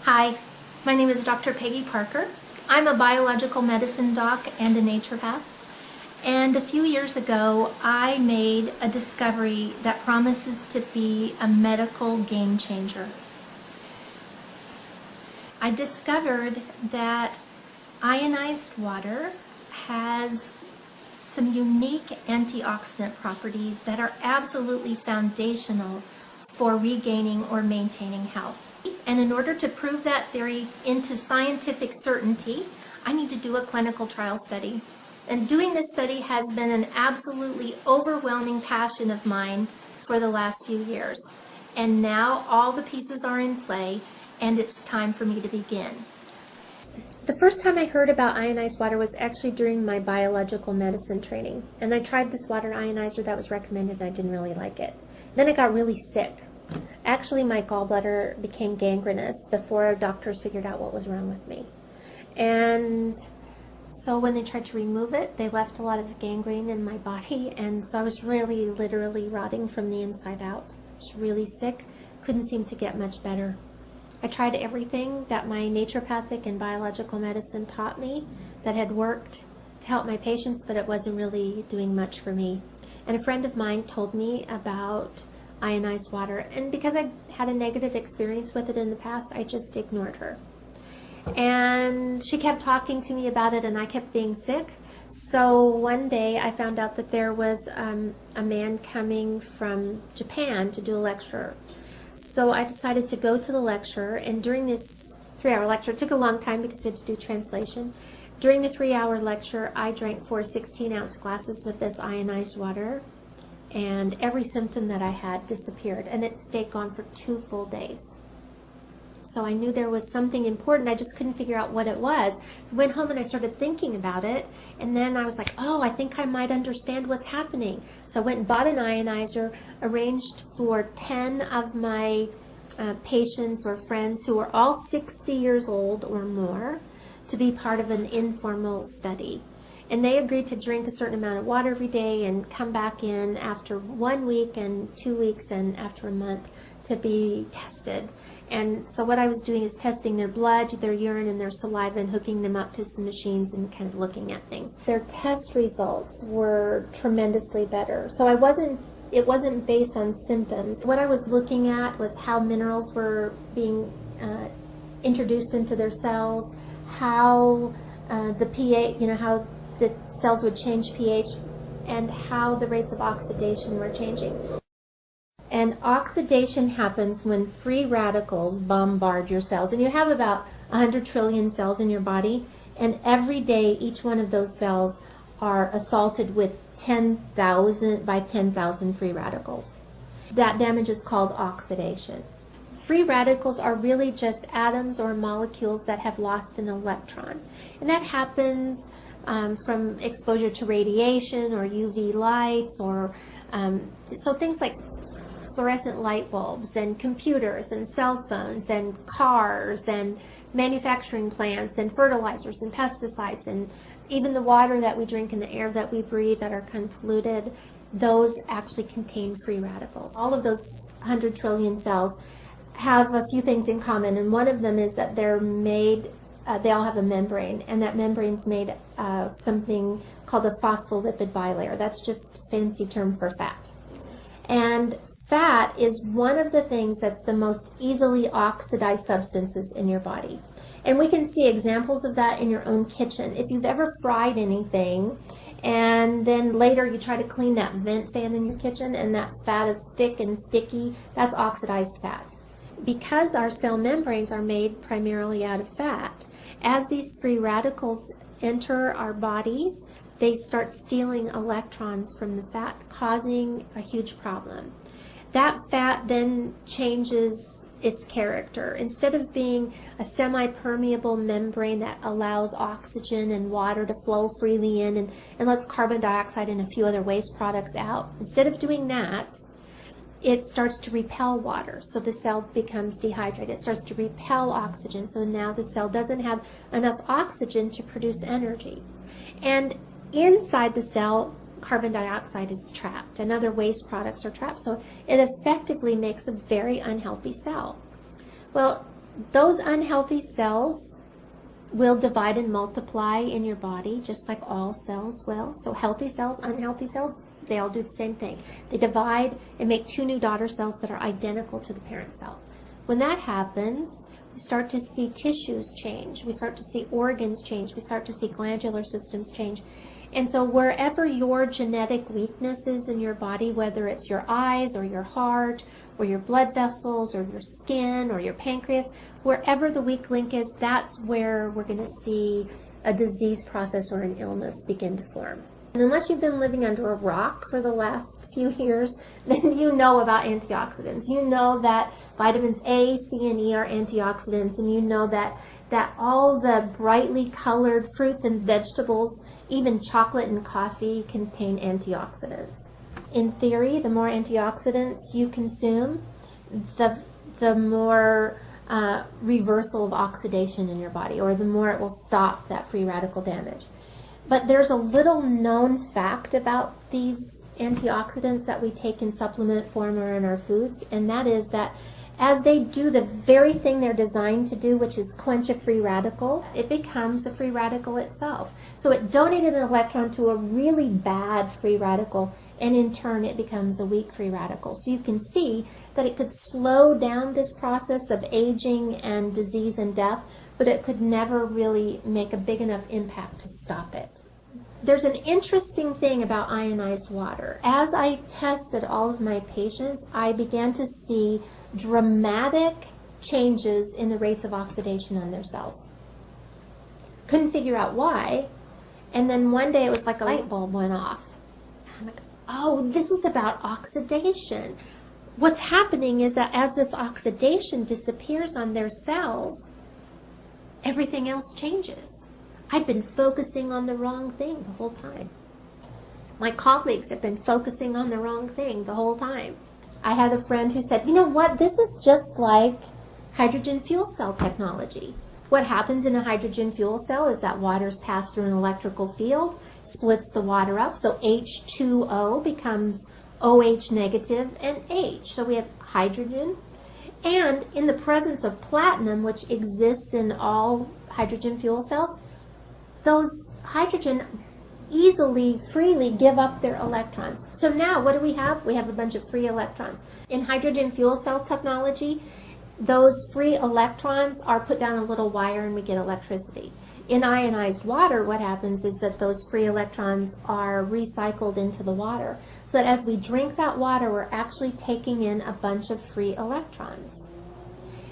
Hi, my name is Dr. Peggy Parker. I'm a biological medicine doc and a naturopath. And a few years ago, I made a discovery that promises to be a medical game changer. I discovered that ionized water has some unique antioxidant properties that are absolutely foundational for regaining or maintaining health. And in order to prove that theory into scientific certainty, I need to do a clinical trial study. And doing this study has been an absolutely overwhelming passion of mine for the last few years. And now all the pieces are in play, and it's time for me to begin. The first time I heard about ionized water was actually during my biological medicine training. And I tried this water ionizer that was recommended, and I didn't really like it. Then I got really sick. Actually, my gallbladder became gangrenous before doctors figured out what was wrong with me. And so when they tried to remove it, they left a lot of gangrene in my body, and so I was really literally rotting from the inside out. I was really sick, couldn't seem to get much better. I tried everything that my naturopathic and biological medicine taught me that had worked to help my patients, but it wasn't really doing much for me. And a friend of mine told me about ionized water, and because I had a negative experience with it in the past, I just ignored her. And she kept talking to me about it, and I kept being sick. So one day I found out that there was a man coming from Japan to do a lecture. So I decided to go to the lecture, and during this 3-hour lecture, it took a long time because we had to do translation. During the 3-hour lecture, I drank 4 16-ounce glasses of this ionized water, and every symptom that I had disappeared, and it stayed gone for 2 full days. So I knew there was something important, I just couldn't figure out what it was. So I went home and I started thinking about it, and then I was like, oh, I think I might understand what's happening. So I went and bought an ionizer, arranged for 10 of my patients or friends who are all 60 years old or more to be part of an informal study. And they agreed to drink a certain amount of water every day and come back in after 1 week and 2 weeks and after a month to be tested. And so what I was doing is testing their blood, their urine, and their saliva, and hooking them up to some machines and kind of looking at things. Their test results were tremendously better. So it wasn't based on symptoms. What I was looking at was how minerals were being introduced into their cells, how the pH, how the cells would change pH, and how the rates of oxidation were changing. And oxidation happens when free radicals bombard your cells. And you have about 100 trillion cells in your body, and every day each one of those cells are assaulted with 10,000 by 10,000 free radicals. That damage is called oxidation. Free radicals are really just atoms or molecules that have lost an electron. And that happens from exposure to radiation or UV lights, or so things like fluorescent light bulbs and computers and cell phones and cars and manufacturing plants and fertilizers and pesticides, and even the water that we drink and the air that we breathe that are kind of polluted, those actually contain free radicals. All of those 100 trillion cells have a few things in common, and one of them is that they're made they all have a membrane, and that membrane's made of something called a phospholipid bilayer. That's just a fancy term for fat. And fat is one of the things that's the most easily oxidized substances in your body. And we can see examples of that in your own kitchen. If you've ever fried anything and then later you try to clean that vent fan in your kitchen and that fat is thick and sticky, that's oxidized fat. Because our cell membranes are made primarily out of fat, as these free radicals enter our bodies, they start stealing electrons from the fat, causing a huge problem. That fat then changes its character. Instead of being a semi-permeable membrane that allows oxygen and water to flow freely in and lets carbon dioxide and a few other waste products out, instead of doing that, it starts to repel water, so the cell becomes dehydrated. It starts to repel oxygen, so now the cell doesn't have enough oxygen to produce energy. And inside the cell, carbon dioxide is trapped and other waste products are trapped, so it effectively makes a very unhealthy cell. Well, those unhealthy cells will divide and multiply in your body just like all cells will. So healthy cells, unhealthy cells, they all do the same thing. They divide and make two new daughter cells that are identical to the parent cell. When that happens, we start to see tissues change. We start to see organs change. We start to see glandular systems change. And so wherever your genetic weakness is in your body, whether it's your eyes or your heart or your blood vessels or your skin or your pancreas, wherever the weak link is, that's where we're going to see a disease process or an illness begin to form. And unless you've been living under a rock for the last few years, then you know about antioxidants. You know that vitamins A, C, and E are antioxidants, and you know that all the brightly colored fruits and vegetables, even chocolate and coffee, contain antioxidants. In theory, the more antioxidants you consume, the more reversal of oxidation in your body, or the more it will stop that free radical damage. But there's a little known fact about these antioxidants that we take in supplement form or in our foods, and that is that as they do the very thing they're designed to do, which is quench a free radical, it becomes a free radical itself. So it donated an electron to a really bad free radical, and in turn it becomes a weak free radical. So you can see that it could slow down this process of aging and disease and death, but it could never really make a big enough impact to stop it. There's an interesting thing about ionized water. As I tested all of my patients, I began to see dramatic changes in the rates of oxidation on their cells. Couldn't figure out why, and then one day it was like a light bulb went off. I'm like, oh, this is about oxidation. What's happening is that as this oxidation disappears on their cells, everything else changes. I've been focusing on the wrong thing the whole time. My colleagues have been focusing on the wrong thing the whole time. I had a friend who said, you know what, this is just like hydrogen fuel cell technology. What happens in a hydrogen fuel cell is that water's passed through an electrical field, splits the water up, so H2O becomes OH negative and H. So we have hydrogen. And in the presence of platinum, which exists in all hydrogen fuel cells, those hydrogen easily, freely give up their electrons. So now what do we have? We have a bunch of free electrons. In hydrogen fuel cell technology, those free electrons are put down a little wire and we get electricity. In ionized water, what happens is that those free electrons are recycled into the water. So that as we drink that water, we're actually taking in a bunch of free electrons.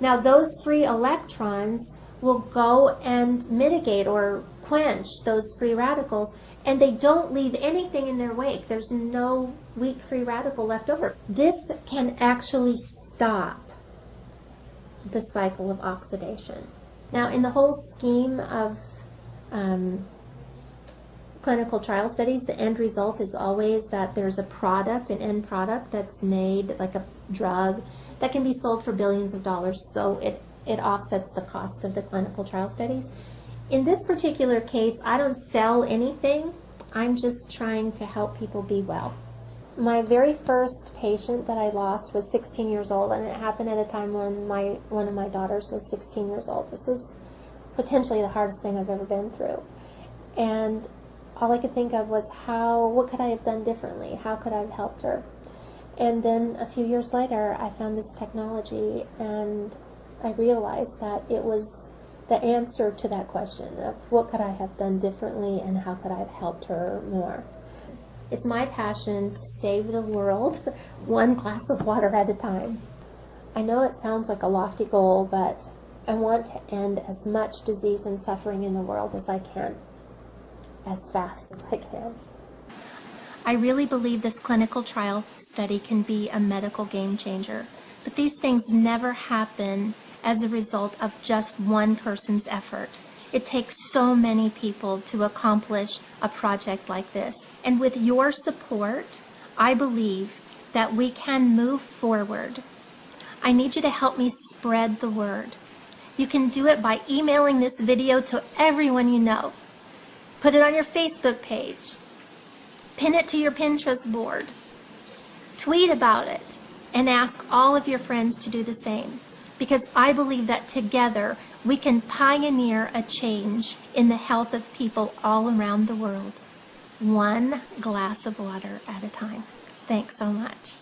Now those free electrons will go and mitigate or quench those free radicals, and they don't leave anything in their wake. There's no weak free radical left over. This can actually stop the cycle of oxidation. Now, in the whole scheme of clinical trial studies, the end result is always that there's a product, an end product that's made, like a drug, that can be sold for billions of dollars, so it offsets the cost of the clinical trial studies. In this particular case, I don't sell anything. I'm just trying to help people be well. My very first patient that I lost was 16 years old, and it happened at a time when one of my daughters was 16 years old. This was potentially the hardest thing I've ever been through. And all I could think of was what could I have done differently? How could I have helped her? And then a few years later, I found this technology, and I realized that it was the answer to that question of what could I have done differently and how could I have helped her more. It's my passion to save the world one glass of water at a time. I know it sounds like a lofty goal, but I want to end as much disease and suffering in the world as I can, as fast as I can. I really believe this clinical trial study can be a medical game changer, but these things never happen as a result of just one person's effort. It takes so many people to accomplish a project like this. And with your support, I believe that we can move forward. I need you to help me spread the word. You can do it by emailing this video to everyone you know. Put it on your Facebook page. Pin it to your Pinterest board. Tweet about it and ask all of your friends to do the same. because I believe that together we can pioneer a change in the health of people all around the world, one glass of water at a time. Thanks so much.